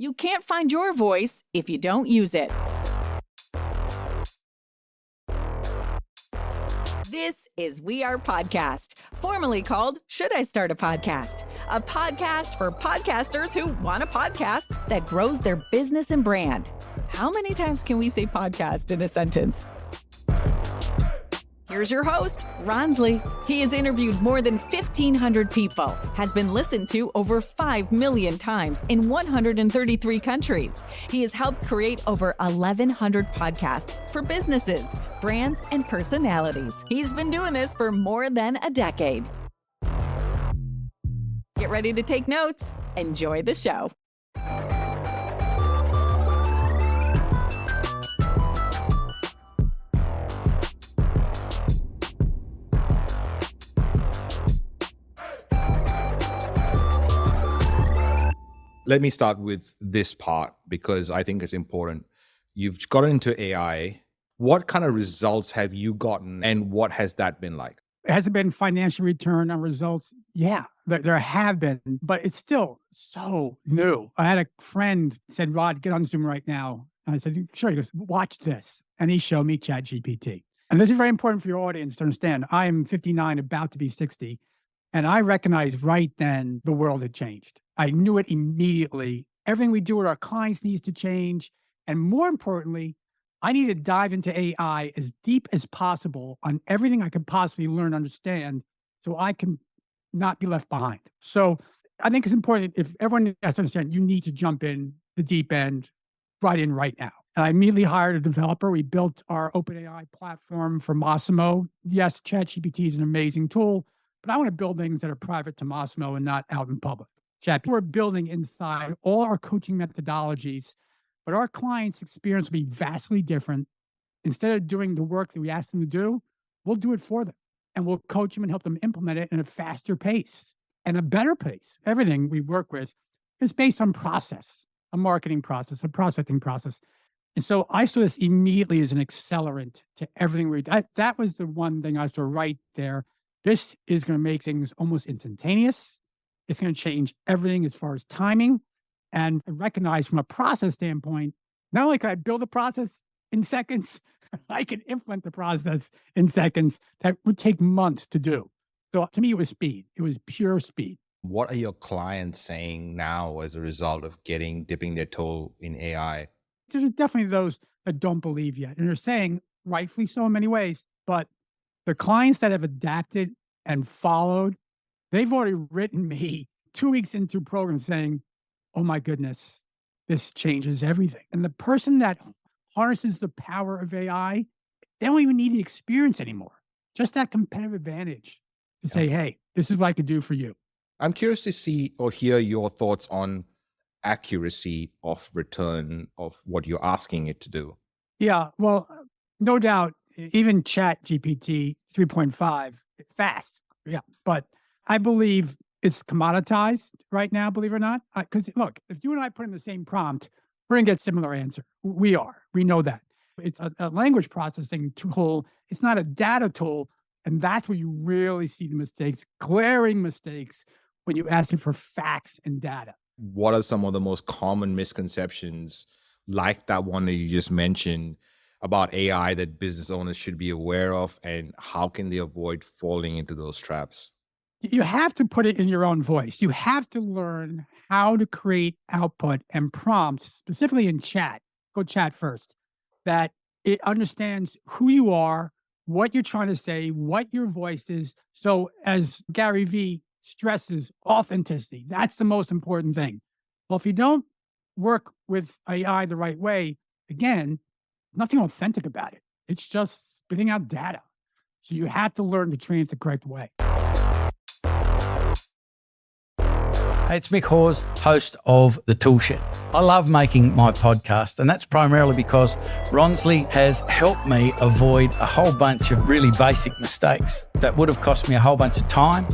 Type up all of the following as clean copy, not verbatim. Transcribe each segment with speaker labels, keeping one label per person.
Speaker 1: You can't find your voice if you don't use it. This is We Are Podcast, formerly called Should I Start a Podcast? A podcast for podcasters who want a podcast that grows their business and brand. How many times can we say podcast in a sentence? Here's your host, Ronsley. He has interviewed more than 1,500 people, has been listened to over 5 million times in 133 countries. He has helped create over 1,100 podcasts for businesses, brands, and personalities. He's been doing this for more than a decade. Get ready to take notes. Enjoy the show.
Speaker 2: Let me start with this part because I think it's important. You've gotten into AI. What kind of results have you gotten and what has that been like?
Speaker 3: Has it been financial return on results? Yeah, there have been, but it's still so new. I had a friend said, Rod, get on Zoom right now. And I said, sure. He goes, watch this. And he showed me ChatGPT. And this is very important for your audience to understand. I am 59, about to be 60. And I recognized right then the world had changed. I knew it immediately. Everything we do with our clients needs to change. And more importantly, I need to dive into AI as deep as possible on everything I could possibly learn and understand so I can not be left behind. So I think it's important, if everyone has to understand, you need to jump in the deep end right now. And I immediately hired a developer. We built our OpenAI platform for Massimo. Yes, ChatGPT is an amazing tool, but I want to build things that are private to Massimo and not out in public. We're building inside all our coaching methodologies, but our clients' experience will be vastly different. Instead of doing the work that we ask them to do, we'll do it for them. And we'll coach them and help them implement it in a faster pace and a better pace. Everything we work with is based on process, a marketing process, a prospecting process. And so I saw this immediately as an accelerant to everything we do. That was the one thing I saw right there. This is going to make things almost instantaneous. It's going to change everything as far as timing. And I recognize from a process standpoint, not only can I build a process in seconds, I can implement the process in seconds that would take months to do. So to me, it was speed. It was pure speed.
Speaker 2: What are your clients saying now as a result of dipping their toe in AI?
Speaker 3: There's definitely those that don't believe yet. And they're saying, rightfully so in many ways, but the clients that have adapted and followed, they've already written me 2 weeks into program saying, oh my goodness, this changes everything. And the person that harnesses the power of AI, they don't even need the experience anymore. Just that competitive advantage to say, hey, this is what I could do for you.
Speaker 2: I'm curious to see or hear your thoughts on accuracy of return of what you're asking it to do.
Speaker 3: Yeah, well, no doubt, even ChatGPT 3.5, fast. Yeah, but I believe it's commoditized right now, believe it or not. Because look, if you and I put in the same prompt, we're going to get similar answer. We know that. It's a language processing tool. It's not a data tool. And that's where you really see the mistakes, glaring mistakes, when you ask it for facts and data.
Speaker 2: What are some of the most common misconceptions, like that one that you just mentioned, about AI that business owners should be aware of, and how can they avoid falling into those traps?
Speaker 3: You have to put it in your own voice. You have to learn how to create output and prompts, specifically in chat. Go chat first. That it understands who you are, what you're trying to say, what your voice is. So as Gary Vee stresses, authenticity, that's the most important thing. Well, if you don't work with AI the right way, again, nothing authentic about it. It's just spitting out data. So you have to learn to train it the correct way.
Speaker 4: Hey, it's Mick Hawes, host of The Toolshed. I love making my podcast, and that's primarily because Ronsley has helped me avoid a whole bunch of really basic mistakes that would have cost me a whole bunch of time,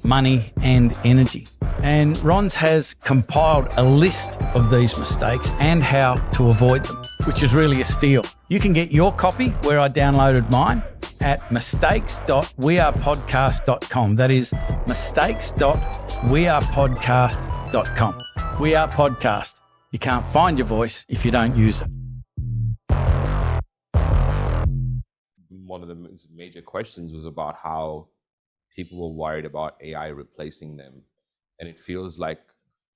Speaker 4: money, and energy. And Rons has compiled a list of these mistakes and how to avoid them, which is really a steal. You can get your copy where I downloaded mine at mistakes.wearepodcast.com. That is mistakes.wearepodcast.com. We Are Podcast, You can't find your voice if you don't use it.
Speaker 2: One of the major questions was about how people were worried about AI replacing them. And it feels like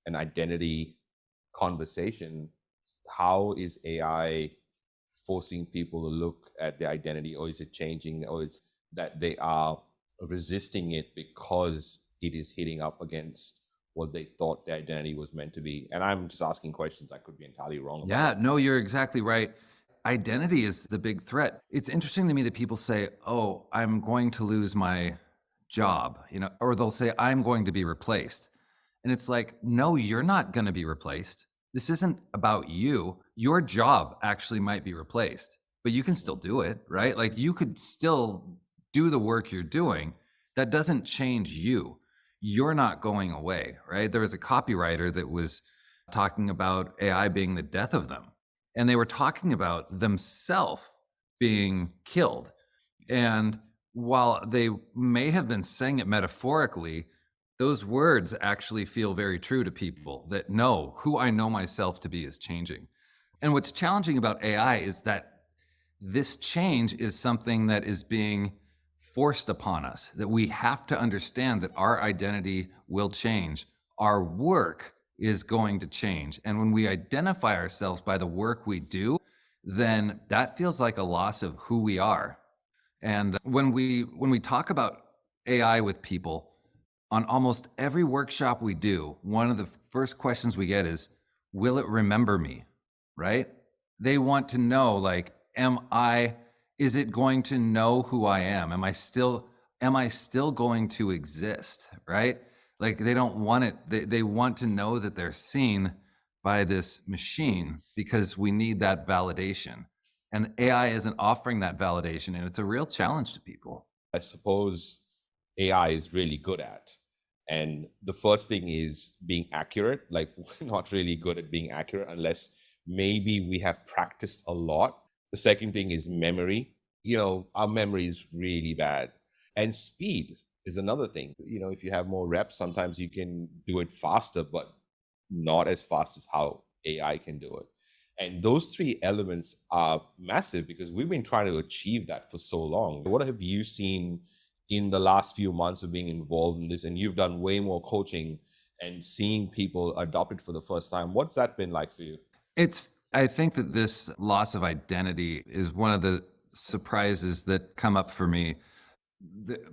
Speaker 2: an identity conversation. How is AI forcing people to look at their identity, or is it changing, or it's that they are resisting it because it is hitting up against what they thought their identity was meant to be? And I'm just asking questions. I could be entirely wrong about
Speaker 5: Yeah,
Speaker 2: it.
Speaker 5: no, you're exactly right. Identity is the big threat. It's interesting to me that people say, "Oh, I'm going to lose my job," or they'll say, "I'm going to be replaced." And it's like, no, you're not going to be replaced. This isn't about you. Your job actually might be replaced, but you can still do it, right? Like you could still do the work you're doing. That doesn't change you. You're not going away, right? There was a copywriter that was talking about AI being the death of them. And they were talking about themselves being killed. And while they may have been saying it metaphorically, those words actually feel very true to people that know who I know myself to be is changing. And what's challenging about AI is that this change is something that is being forced upon us, that we have to understand that our identity will change. Our work is going to change. And when we identify ourselves by the work we do, then that feels like a loss of who we are. And when we talk about AI with people, on almost every workshop we do, one of the first questions we get is, will it remember me? Right? They want to know, like, is it going to know who I am? Am I still going to exist? Right? Like they don't want it. They want to know that they're seen by this machine because we need that validation. And AI isn't offering that validation, and it's a real challenge to people.
Speaker 2: I suppose AI is really good at. And the first thing is being accurate. Like we're not really good at being accurate unless maybe we have practiced a lot. The second thing is memory. Our memory is really bad. And speed is another thing. If you have more reps, sometimes you can do it faster, but not as fast as how AI can do it. And those three elements are massive because we've been trying to achieve that for so long. What have you seen in the last few months of being involved in this? And you've done way more coaching and seeing people adopt it for the first time. What's that been like for you?
Speaker 5: I think that this loss of identity is one of the surprises that come up for me.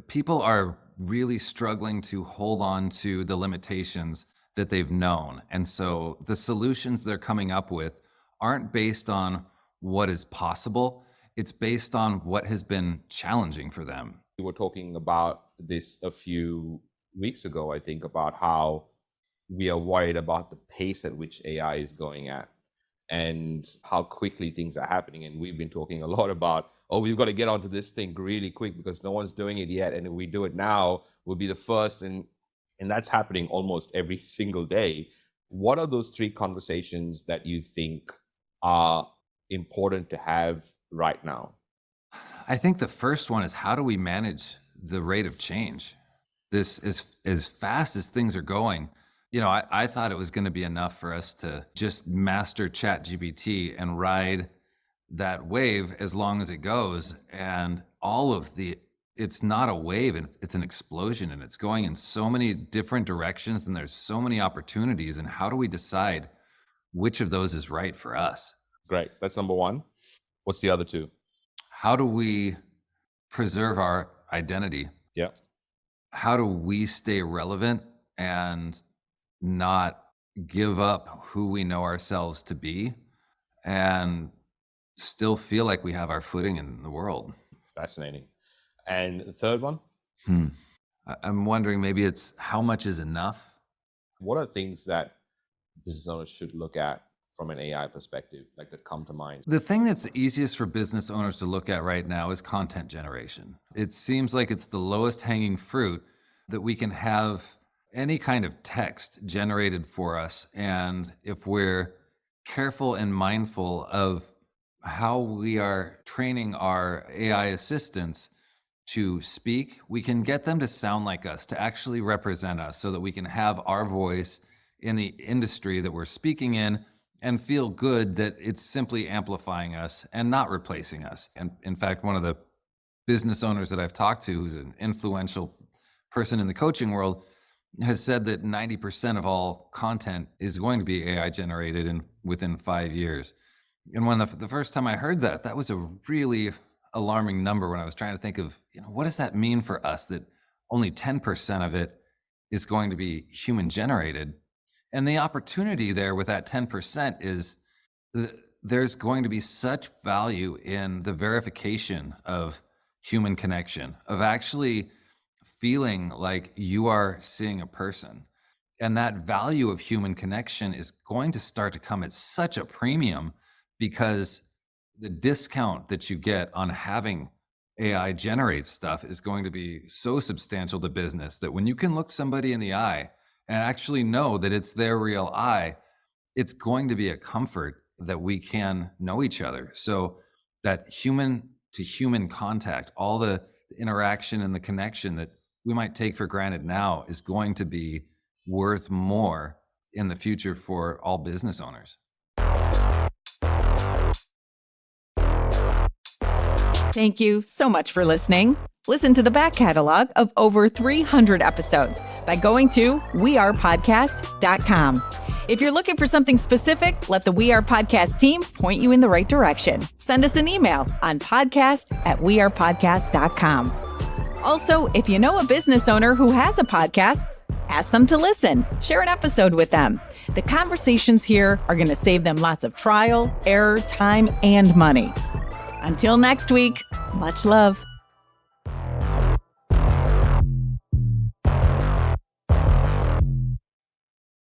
Speaker 5: People are really struggling to hold on to the limitations that they've known. And so the solutions they're coming up with aren't based on what is possible. It's based on what has been challenging for them.
Speaker 2: We were talking about this a few weeks ago, I think, about how we are worried about the pace at which AI is going at and how quickly things are happening. And we've been talking a lot about, we've got to get onto this thing really quick because no one's doing it yet. And if we do it now, we'll be the first. And that's happening almost every single day. What are those three conversations that you think are important to have right now?
Speaker 5: I think the first one is, how do we manage the rate of change? This is as fast as things are going. I thought it was going to be enough for us to just master ChatGPT and ride that wave as long as it goes. And it's not a wave, and it's an explosion, and it's going in so many different directions, and there's so many opportunities. And how do we decide which of those is right for us?
Speaker 2: Great. That's number one. What's the other two?
Speaker 5: How do we preserve our identity?
Speaker 2: Yeah.
Speaker 5: How do we stay relevant and not give up who we know ourselves to be and still feel like we have our footing in the world?
Speaker 2: Fascinating. And the third one?
Speaker 5: I'm wondering, maybe it's how much is enough?
Speaker 2: What are things that business owners should look at from an AI perspective, like that come to mind?
Speaker 5: The thing that's the easiest for business owners to look at right now is content generation. It seems like it's the lowest hanging fruit that we can have any kind of text generated for us. And if we're careful and mindful of how we are training our AI assistants to speak, we can get them to sound like us, to actually represent us, so that we can have our voice in the industry that we're speaking in and feel good that it's simply amplifying us and not replacing us. And in fact, one of the business owners that I've talked to, who's an influential person in the coaching world, has said that 90% of all content is going to be AI generated within 5 years. And when the first time I heard that, that was a really alarming number when I was trying to think of, what does that mean for us, that only 10% of it is going to be human generated? And the opportunity there with that 10% is there's going to be such value in the verification of human connection, of actually feeling like you are seeing a person. And that value of human connection is going to start to come at such a premium, because the discount that you get on having AI generate stuff is going to be so substantial to business that when you can look somebody in the eye and actually know that it's their real eye, it's going to be a comfort that we can know each other. So that human to human contact, all the interaction and the connection that we might take for granted now, is going to be worth more in the future for all business owners.
Speaker 1: Thank you so much for listening. Listen to the back catalog of over 300 episodes by going to wearepodcast.com. If you're looking for something specific, let the We Are Podcast team point you in the right direction. Send us an email on podcast@wearepodcast.com. Also, if you know a business owner who has a podcast, ask them to listen. Share an episode with them. The conversations here are going to save them lots of trial, error, time, and money. Until next week, much love.